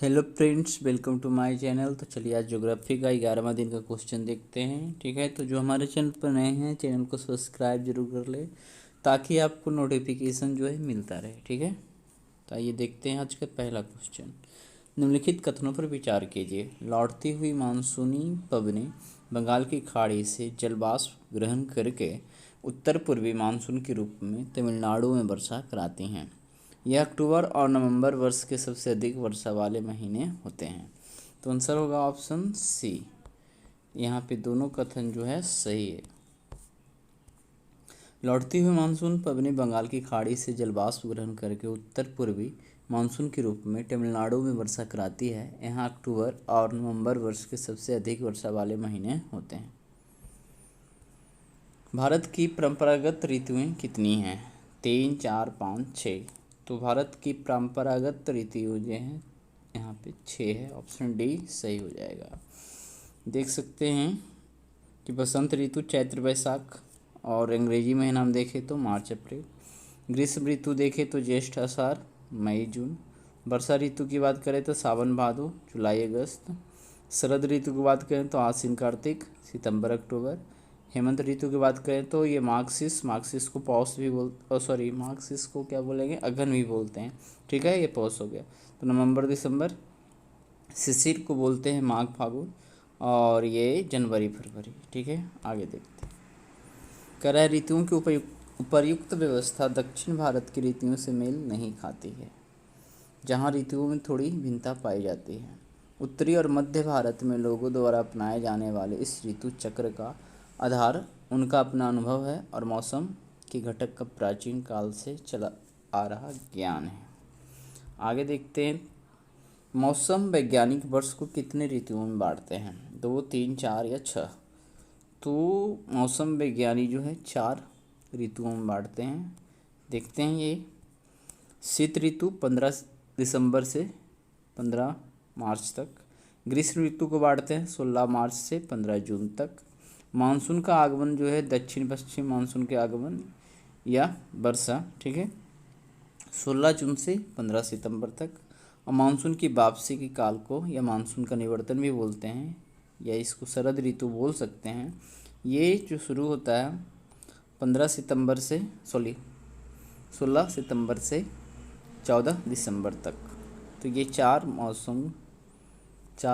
Hello friends, welcome to my channel. तो चलिए आज ज्योग्राफी का 11वां दिन का क्वेश्चन देखते हैं। ठीक है, तो जो हमारे चैनल पर नए हैं चैनल को सब्सक्राइब जरूर कर ले ताकि आपको नोटिफिकेशन जो है मिलता रहे। ठीक है, तो आइए देखते हैं आज का पहला क्वेश्चन। निम्नलिखित कथनों पर विचार कीजिए। लौटती हुई मानसूनी पवनें बंगाल की खाड़ी से जलवाष्प ग्रहण करके उत्तर पूर्वी मानसून के रूप में तमिलनाडु में वर्षा कराती हैं। यह अक्टूबर और नवंबर वर्ष के सबसे अधिक वर्षा वाले महीने होते हैं। तो आंसर होगा ऑप्शन सी। यहाँ पे दोनों कथन जो है सही है। लौटती हुई मानसून पवनें बंगाल की खाड़ी से जलवाष्प ग्रहण करके उत्तर पूर्वी मानसून के रूप में तमिलनाडु में वर्षा कराती है। यहाँ अक्टूबर और नवंबर वर्ष के सबसे अधिक वर्षा वाले महीने होते हैं। भारत की परंपरागत ऋतुएं कितनी हैं? 3, 4, 5, 6। तो भारत की परंपरागत ऋतु जो है यहाँ पे 6 है। ऑप्शन डी सही हो जाएगा। देख सकते हैं कि बसंत ऋतु चैत्र वैशाख और अंग्रेजी महीना हम देखें तो मार्च अप्रैल। ग्रीष्म ऋतु देखें तो ज्येष्ठ आषाढ़ मई जून। वर्षा ऋतु की बात करें तो सावन भादो जुलाई अगस्त। शरद ऋतु की बात करें तो आश्विन कार्तिक सितंबर अक्टूबर। हेमंत ऋतु की बात करें तो ये मार्क्सिस को पौष भी मार्क्सिस को क्या बोलेंगे, अघन भी बोलते हैं। ठीक है, ये पौष हो गया। तो नवंबर दिसंबर। शिशिर को बोलते हैं माघ फागुन और ये जनवरी फरवरी। ठीक है, आगे देखते हैं। कह ऋतुओं की उपर्युक्त व्यवस्था दक्षिण भारत की ऋतुओं से मेल नहीं खाती है, जहाँ ऋतुओं में थोड़ी भिन्नता पाई जाती है। उत्तरी और मध्य भारत में लोगों द्वारा अपनाए जाने वाले इस ऋतु चक्र का आधार उनका अपना अनुभव है और मौसम के घटक का प्राचीन काल से चला आ रहा ज्ञान है। आगे देखते हैं। मौसम वैज्ञानिक वर्ष को कितने ऋतुओं में बांटते हैं? 2, 3, 4 या 6? तो मौसम वैज्ञानिक जो है 4 ऋतुओं में बांटते हैं। देखते हैं। ये शीत ऋतु 15 दिसंबर से 15 मार्च तक। ग्रीष्म ऋतु को बांटते हैं 16 मार्च से 15 जून तक। मानसून का आगमन जो है दक्षिण पश्चिम मानसून के आगमन या वर्षा, ठीक है, 16 जून से 15 सितंबर तक। और मानसून की वापसी के काल को या मानसून का निवर्तन भी बोलते हैं या इसको शरद ऋतु बोल सकते हैं। ये जो शुरू होता है 15 सितंबर से 16 सितंबर से 14 दिसंबर तक। तो ये चार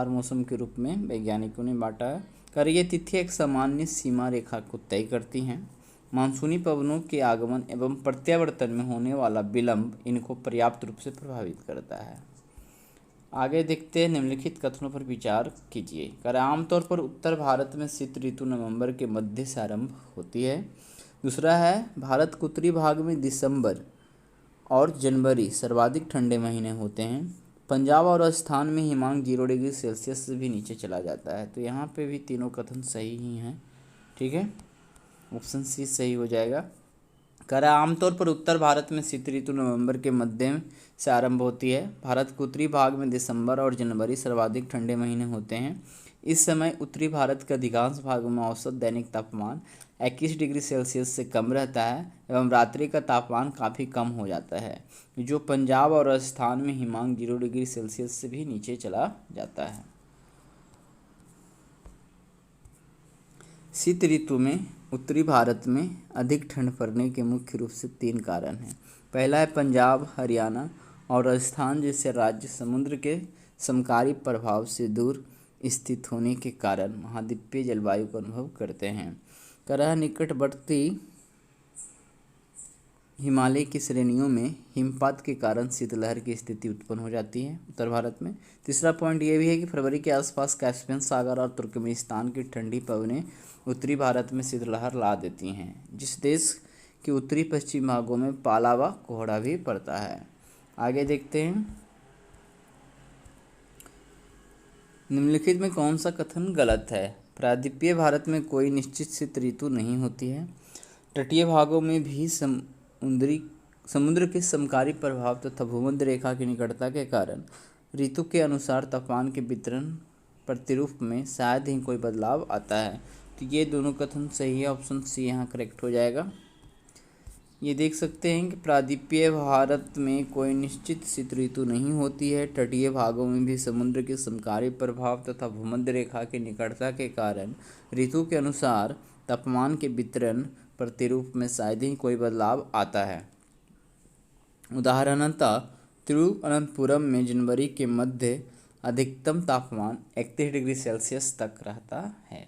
मौसम के रूप में वैज्ञानिकों ने बांटा है। कर ये तिथि एक सामान्य सीमा रेखा को तय करती हैं। मानसूनी पवनों के आगमन एवं प्रत्यावर्तन में होने वाला विलंब इनको पर्याप्त रूप से प्रभावित करता है। आगे देखते हैं। निम्नलिखित कथनों पर विचार कीजिए। कर आमतौर पर उत्तर भारत में शीत ऋतु नवंबर के मध्य से आरंभ होती है। दूसरा है, भारत के उत्तरी भाग में दिसंबर और जनवरी सर्वाधिक ठंडे महीने होते हैं। पंजाब और राजस्थान में हिमांक 0 डिग्री सेल्सियस से भी नीचे चला जाता है। तो यहाँ पे भी तीनों कथन सही ही हैं। ठीक है, ऑप्शन सी सही हो जाएगा। कह रहा है आमतौर पर उत्तर भारत में शीत ऋतु नवंबर के मध्य से आरंभ होती है। भारत के उत्तरी भाग में दिसंबर और जनवरी सर्वाधिक ठंडे महीने होते हैं। इस समय उत्तरी भारत के अधिकांश भागों में औसत दैनिक तापमान 21 डिग्री सेल्सियस से कम रहता है एवं रात्रि का तापमान काफ़ी कम हो जाता है, जो पंजाब और राजस्थान में हिमांक 0 डिग्री सेल्सियस से भी नीचे चला जाता है। शीत ऋतु में उत्तरी भारत में अधिक ठंड पड़ने के मुख्य रूप से 3 कारण हैं। पहला है पंजाब, हरियाणा और राजस्थान जैसे राज्य समुद्र के समकारी प्रभाव से दूर स्थित होने के कारण महाद्वीपीय जलवायु का अनुभव करते हैं। करह निकटवर्ती हिमालय की श्रेणियों में हिमपात के कारण शीतलहर की स्थिति उत्पन्न हो जाती है उत्तर भारत में। तीसरा पॉइंट ये भी है कि फरवरी के आसपास कैस्पियन सागर और तुर्कमेनिस्तान की ठंडी पवनें उत्तरी भारत में शीतलहर ला देती हैं, जिस देश के उत्तरी पश्चिम भागों में पाला व कोहरा भी पड़ता है। आगे देखते हैं। निम्नलिखित में कौन सा कथन गलत है? प्रायद्वीपीय भारत में कोई निश्चित शीत ऋतु नहीं होती है। तटीय भागों में भी समुद्र के समकारी प्रभाव तथा भूमध्य रेखा की निकटता के कारण ऋतु के अनुसार तापमान के वितरण प्रतिरूप में शायद ही कोई बदलाव आता है। तो ये दोनों कथन सही है। ऑप्शन सी यहाँ करेक्ट हो जाएगा। ये देख सकते हैं कि प्रायद्वीपीय भारत में कोई निश्चित शीत ऋतु नहीं होती है। तटीय भागों में भी समुद्र के समकालीन प्रभाव तथा भूमध्य रेखा की निकटता के कारण ऋतु के अनुसार तापमान के वितरण प्रतिरूप में शायद ही कोई बदलाव आता है। उदाहरणतः तिरुवनंतपुरम में जनवरी के मध्य अधिकतम तापमान 31 डिग्री सेल्सियस तक रहता है,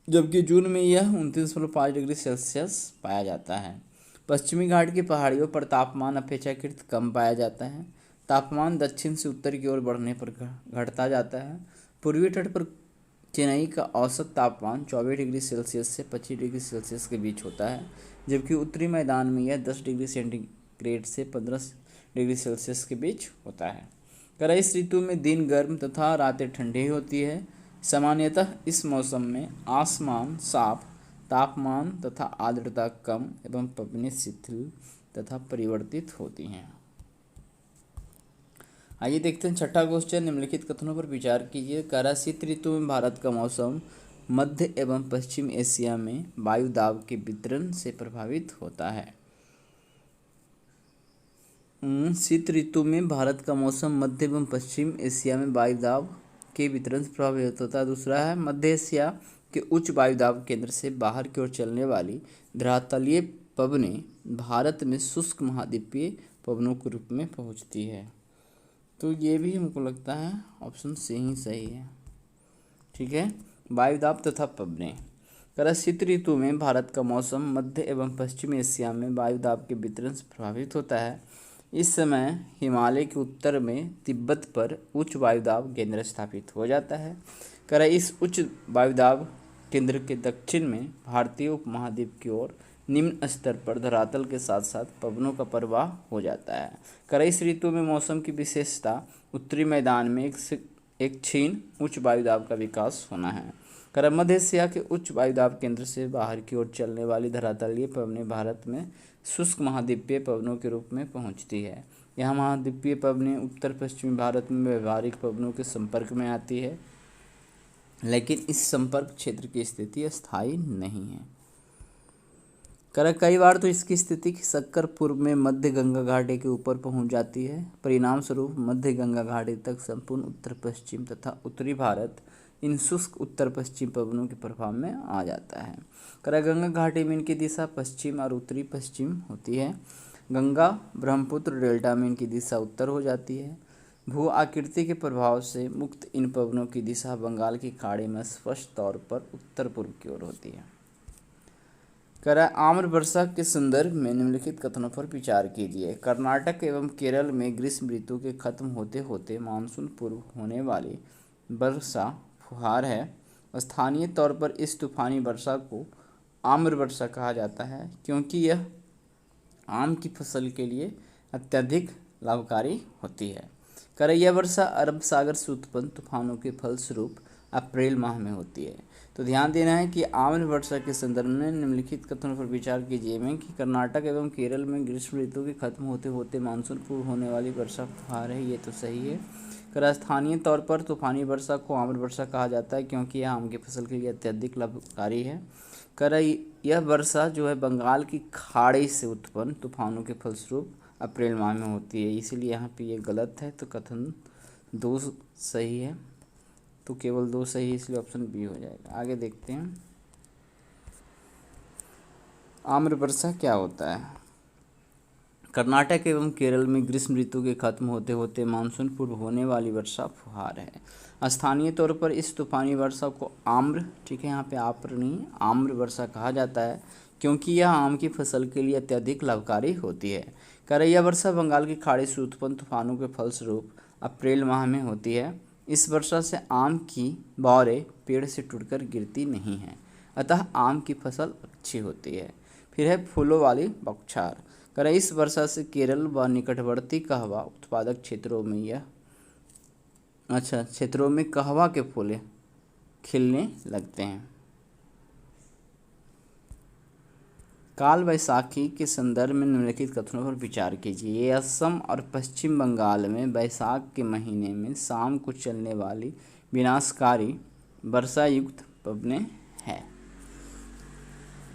जबकि जून में यह 29.5 डिग्री सेल्सियस पाया जाता है। पश्चिमी घाट की पहाड़ियों पर तापमान अपेक्षाकृत कम पाया जाता है। तापमान दक्षिण से उत्तर की ओर बढ़ने पर घटता जाता है। पूर्वी तट पर चेन्नई का औसत तापमान 24 डिग्री सेल्सियस से 25 डिग्री सेल्सियस के बीच होता है, जबकि उत्तरी मैदान में यह 10 डिग्री सेंटीग्रेड से 15 डिग्री सेल्सियस के बीच होता है। इस ऋतु में दिन गर्म तथा रातें ठंडी होती है। सामान्यतः इस मौसम में आसमान साफ, तापमान तथा आर्द्रता कम एवं पवनें शिथिल तथा परिवर्तित होती हैं। आइए देखते हैं छठा क्वेश्चन। निम्नलिखित कथनों पर विचार कीजिए। शीत ऋतु में भारत का मौसम मध्य एवं पश्चिम एशिया में वायु दाब के वितरण से प्रभावित होता है। शीत ऋतु में भारत का मौसम मध्य एवं पश्चिम एशिया में वायु दाब के वितरण से प्रभावित होता है। दूसरा है मध्य एशिया के उच्च वायु दाब केंद्र से बाहर की ओर चलने वाली धरातलीय पवनें भारत में शुष्क महाद्वीपीय पवनों के रूप में पहुंचती है। तो ये भी हमको लगता है ऑप्शन सी ही सही है। ठीक है, वायु दाब तथा पवनें। शीत ऋतु में भारत का मौसम मध्य एवं पश्चिम एशिया में वायु दाब के वितरण से प्रभावित होता है। इस समय हिमालय के उत्तर में तिब्बत पर उच्च वायुदाब केंद्र स्थापित हो जाता है। इस उच्च वायुदाब केंद्र के दक्षिण में भारतीय उपमहाद्वीप की ओर निम्न स्तर पर धरातल के साथ साथ पवनों का प्रवाह हो जाता है। इस ऋतु में मौसम की विशेषता उत्तरी मैदान में एक क्षीण उच्च वायुदाब का विकास होना है। मध्य एशिया के उच्च वायुदाब केंद्र से बाहर की ओर चलने वाली धरातलीय पवनें भारत में शुष्क महाद्वीपीय पवनों के रूप में पहुंचती है। यह महाद्वीपीय पवनें उत्तर पश्चिमी भारत में व्यावहारिक पवनों के संपर्क में आती है, लेकिन इस संपर्क क्षेत्र की स्थिति स्थायी नहीं है। कई बार तो इसकी स्थिति खिसककर पूर्व में मध्य गंगा घाटी के ऊपर पहुंच जाती है। परिणाम स्वरूप मध्य गंगा घाटी तक संपूर्ण उत्तर पश्चिम तथा उत्तरी भारत इन शुष्क उत्तर पश्चिम पवनों के प्रभाव में आ जाता है। गंगा घाटी में इनकी दिशा पश्चिम और उत्तरी पश्चिम होती है। गंगा ब्रह्मपुत्र डेल्टा में इनकी दिशा उत्तर हो जाती है। भू आकृति के प्रभाव से मुक्त इन पवनों की दिशा बंगाल की खाड़ी में स्पष्ट तौर पर उत्तर पूर्व की ओर होती है। आम्र वर्षा के संदर्भ में निम्नलिखित कथनों पर विचार कीजिए। कर्नाटक एवं केरल में ग्रीष्म ऋतु के खत्म होते होते मानसून पूर्व होने वाली वर्षा फुहार है। स्थानीय तौर पर इस तूफानी वर्षा को आम्र वर्षा कहा जाता है, क्योंकि यह आम की फसल के लिए अत्यधिक लाभकारी होती है। यह वर्षा अरब सागर से उत्पन्न तूफानों के फलस्वरूप अप्रैल माह में होती है। तो ध्यान देना है कि आम्र वर्षा के संदर्भ में निम्नलिखित कथनों पर विचार कीजिए में कि कर्नाटक एवं केरल में ग्रीष्म ऋतु के खत्म होते होते मानसून पूर्व होने वाली वर्षा फुहार है। ये तो सही है। स्थानीय तौर पर तूफानी वर्षा को आम्र वर्षा कहा जाता है, क्योंकि यह आम की फसल के लिए अत्यधिक लाभकारी है। यह वर्षा जो है बंगाल की खाड़ी से उत्पन्न तूफानों के फलस्वरूप अप्रैल माह में होती है, इसीलिए यहाँ पे ये गलत है। तो कथन 2 सही है, तो केवल 2 सही है, इसलिए ऑप्शन बी हो जाएगा। आगे देखते हैं आम्र वर्षा क्या होता है। कर्नाटक एवं केरल में ग्रीष्म ऋतु के खत्म होते होते मानसून पूर्व होने वाली वर्षा फुहार है। स्थानीय तौर पर इस तूफानी वर्षा को आम्र, ठीक है यहाँ पे आप्र नहीं, आम्र वर्षा कहा जाता है, क्योंकि यह आम की फसल के लिए अत्यधिक लाभकारी होती है। यह वर्षा बंगाल की खाड़ी से उत्पन्न तूफानों के फलस्वरूप अप्रैल माह में होती है। इस वर्षा से आम की बौरें पेड़ से टूटकर गिरती नहीं हैं, अतः आम की फसल अच्छी होती है। फिर है फूलों वाली बौछार। इस वर्षा से केरल व निकटवर्ती कहवा उत्पादक क्षेत्रों में कहवा के फूल खिलने लगते हैं। काल वैसाखी के संदर्भ में निम्नलिखित कथनों पर विचार कीजिए। ये असम और पश्चिम बंगाल में वैशाख के महीने में शाम को चलने वाली विनाशकारी वर्षा युक्त पवनें हैं।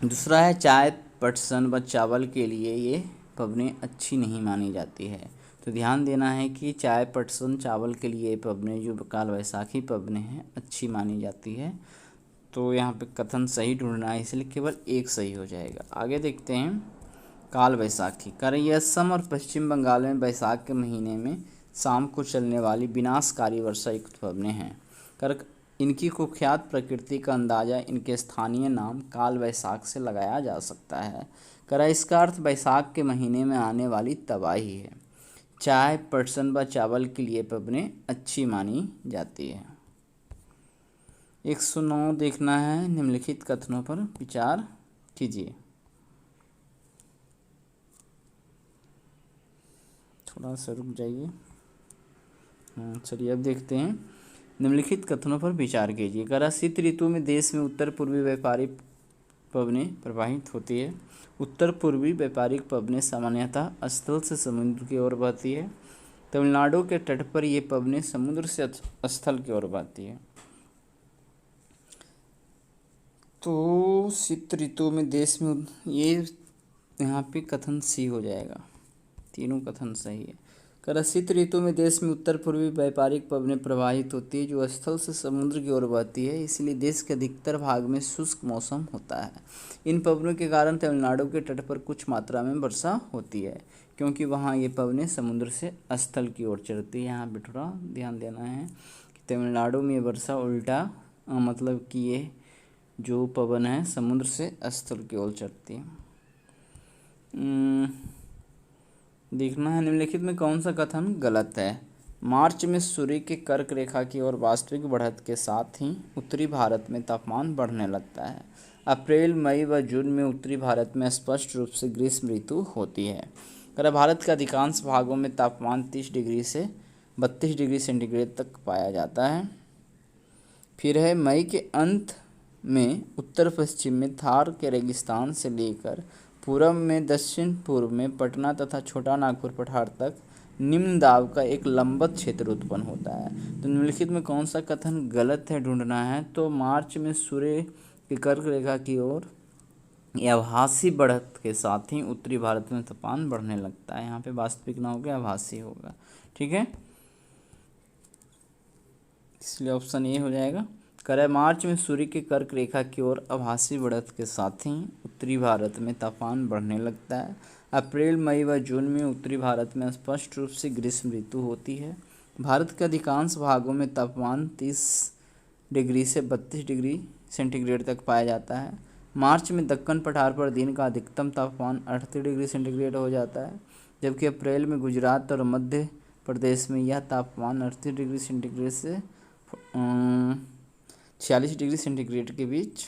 दूसरा है चाय पटसन व चावल के लिए ये पबनें अच्छी नहीं मानी जाती है। तो ध्यान देना है कि चाय, पटसन, चावल के लिए पबनें जो काल वैसाखी पबनें हैं अच्छी मानी जाती है। तो यहाँ पे कथन सही ढूंढना है, इसलिए केवल एक सही हो जाएगा। आगे देखते हैं काल वैसाखी। कारण ये असम और पश्चिम बंगाल में वैसाख के महीने में शाम को चलने वाली विनाशकारी वर्षा युक्त पबनें हैं। कर इनकी कुख्यात प्रकृति का अंदाजा इनके स्थानीय नाम काल वैसाख से लगाया जा सकता है। करा इसका अर्थ वैसाख के महीने में आने वाली तबाही है। चाय, पटसन व चावल के लिए पबनें अच्छी मानी जाती है। 109 देखना है, निम्नलिखित कथनों पर विचार कीजिए। थोड़ा सा रुक जाइए। चलिए अब देखते हैं, निम्नलिखित कथनों पर विचार कीजिए। करा शीत ऋतु में देश में उत्तर पूर्वी व्यापारिक पबनें प्रवाहित होती है। उत्तर पूर्वी व्यापारिक पबनें सामान्यतः स्थल से समुद्र की ओर बहती है। तमिलनाडु के तट पर ये पबनें समुद्र से स्थल की ओर बहती है। तो शीत ऋतु में देश में ये यहाँ पे कथन सी हो जाएगा, तीनों कथन सही है। कर शीत ऋतु में देश में उत्तर पूर्वी व्यापारिक पबनें प्रवाहित होती है जो स्थल से समुद्र की ओर बहती है, इसलिए देश के अधिकतर भाग में शुष्क मौसम होता है। इन पबनों के कारण तमिलनाडु के तट पर कुछ मात्रा में वर्षा होती है, क्योंकि वहाँ ये पबनें समुद्र से स्थल की ओर चलती है। यहाँ पे थोड़ा ध्यान देना है कि तमिलनाडु में वर्षा उल्टा, मतलब कि ये जो पवन है समुद्र से स्थल की ओर चलती है। देखना है निम्नलिखित में कौन सा कथन गलत है। मार्च में सूर्य के कर्क रेखा की ओर वास्तविक बढ़त के साथ ही उत्तरी भारत में तापमान बढ़ने लगता है। अप्रैल, मई व जून में उत्तरी भारत में स्पष्ट रूप से ग्रीष्म ऋतु होती है। कर भारत के अधिकांश भागों में तापमान 30 डिग्री से 32 डिग्री सेंटीग्रेड तक पाया जाता है। फिर है मई के अंत में उत्तर पश्चिम में थार के रेगिस्तान से लेकर पूर्व में दक्षिण पूर्व में पटना तथा छोटा नागपुर पठार तक निम्न दाब का एक लंबवत क्षेत्र उत्पन्न होता है। तो निम्नलिखित में कौन सा कथन गलत है ढूंढना है। तो मार्च में सूर्य की कर्क रेखा की ओर आभासी बढ़त के साथ ही उत्तरी भारत में तापमान बढ़ने लगता है। यहाँ पे वास्तविक ना होगा, आभासी होगा। ठीक है, इसलिए ऑप्शन ए हो जाएगा। करे मार्च में सूर्य के कर्क रेखा की ओर आभासी बढ़त के साथ ही उत्तरी भारत में तापमान बढ़ने लगता है। अप्रैल, मई व जून में उत्तरी भारत में स्पष्ट रूप से ग्रीष्म ऋतु होती है। भारत के अधिकांश भागों में तापमान 30 डिग्री से 32 डिग्री सेंटीग्रेड तक पाया जाता है। मार्च में दक्कन पठार पर दिन का अधिकतम तापमान 38 डिग्री सेंटीग्रेड हो जाता है, जबकि अप्रैल में गुजरात और मध्य प्रदेश में यह तापमान 38 डिग्री सेंटीग्रेड से 46 डिग्री सेंटीग्रेड के बीच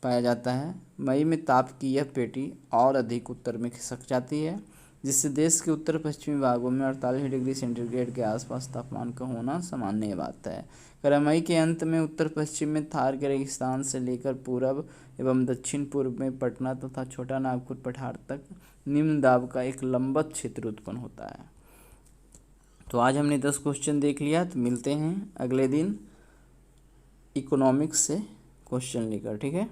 पाया जाता है। मई में ताप की यह पेटी और अधिक उत्तर में खिसक जाती है, जिससे देश के उत्तर पश्चिमी भागों में 48 डिग्री सेंटीग्रेड के आसपास तापमान का होना सामान्य बात है। कर मई के अंत में उत्तर पश्चिम में थार के रेगिस्तान से लेकर पूर्व एवं दक्षिण पूर्व में पटना तथा छोटा नागपुर पठार तक निम्न दाब का एक लंबवत क्षेत्र उत्पन्न होता है। तो आज हमने 10 क्वेश्चन देख लिया। तो मिलते हैं अगले दिन इकोनॉमिक्स से क्वेश्चन लेकर। ठीक है।